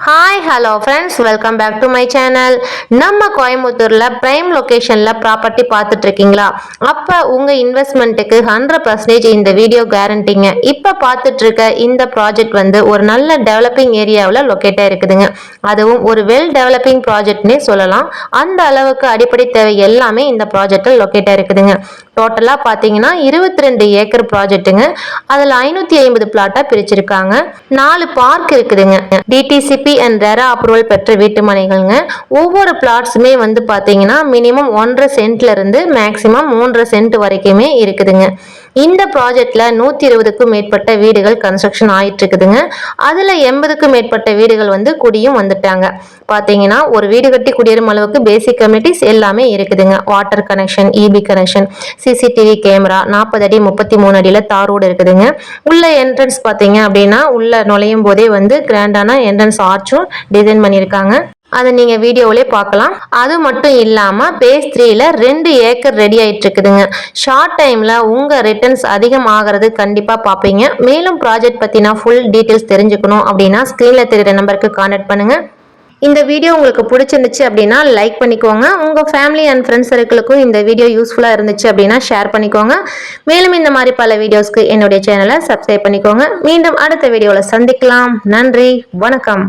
Hi hello friends, welcome back to my channel. நம்ம கோயம்புத்தூரில் prime லொக்கேஷனில் ப்ராப்பர்ட்டி பார்த்துட்டு இருக்கீங்களா? அப்போ உங்கள் இன்வெஸ்ட்மெண்ட்டுக்கு 100% இந்த வீடியோ கேரண்டிங்க. இப்போ பார்த்துட்டு இருக்க இந்த ப்ராஜெக்ட் வந்து ஒரு நல்ல டெவலப்பிங் ஏரியாவில் லொக்கேட்டாக இருக்குதுங்க. அதுவும் ஒரு வெல் டெவலப்பிங் ப்ராஜெக்ட்னே சொல்லலாம். அந்த அளவுக்கு அடிப்படை தேவை எல்லாமே இந்த ப்ராஜெக்டில் லொக்கேட்டாக இருக்குதுங்க. டோட்டலாக பார்த்தீங்கன்னா 22 ஏக்கர் ப்ராஜெக்ட்டுங்க. அதில் 550 பிளாட்டாக பிரிச்சிருக்காங்க. 4 பார்க் இருக்குதுங்க. டிடிசிபி அண்ட் ரெரா அப்ரூவல் பெற்ற வீட்டு மனைகள்ங்க. ஒவ்வொரு பிளாட்ஸுமே வந்து பார்த்தீங்கன்னா மினிமம் 1.5 சென்ட்ல இருந்து மேக்சிமம் 3.5 சென்ட் வரைக்குமே இருக்குதுங்க. இந்த ப்ராஜெக்ட்ல 120க்கும் மேற்பட்ட வீடுகள் கன்ஸ்ட்ரக்ஷன் ஆயிட்டு இருக்குதுங்க. அதுல 80க்கும் மேற்பட்ட வீடுகள் வந்து குடியும் வந்துட்டாங்க. பாத்தீங்கன்னா ஒரு வீடு கட்டி குடியேறும் அளவுக்கு பேசிக் கம்யூனிட்டிஸ் எல்லாமே இருக்குதுங்க. Water connection, EB connection, CCTV camera, 40 அடி 33 அடியில தார் ரோடு இருக்குதுங்க. உள்ள என்ட்ரன்ஸ் பாத்தீங்க அப்படின்னா உள்ள நுழையும் போதே வந்து கிராண்டான என்ட்ரன்ஸ் ஆர்ச்சும் டிசைன் பண்ணியிருக்காங்க. அதை நீங்க வீடியோவிலே பார்க்கலாம். அது மட்டும் இல்லாம பேஸ் 3ல 2 ஏக்கர் ரெடி ஆயிட்டு இருக்குதுங்க. ஷார்ட் டைம்ல உங்க ரிட்டர்ன்ஸ் அதிகம் ஆகிறது கண்டிப்பா பார்ப்பீங்க. மேலும் ப்ராஜெக்ட் பத்தினா ஃபுல் டீடைல்ஸ் தெரிஞ்சுக்கணும் அப்படின்னா ஸ்கிரீன்ல தெரியுற நம்பருக்கு கான்டாக்ட் பண்ணுங்க. இந்த வீடியோ உங்களுக்கு பிடிச்சிருந்துச்சு அப்படின்னா லைக் பண்ணிக்கோங்க. உங்கள் ஃபேமிலி அண்ட் ஃப்ரெண்ட்ஸ் சர்க்கிளுக்கும் இந்த வீடியோ யூஸ்ஃபுல்லாக இருந்துச்சு அப்படின்னா ஷேர் பண்ணிக்கோங்க. மேலும் இந்த மாதிரி பல வீடியோஸ்க்கு என்னுடைய சேனலை சப்ஸ்கிரைப் பண்ணிக்கோங்க. மீண்டும் அடுத்த வீடியோவில் சந்திக்கலாம். நன்றி, வணக்கம்.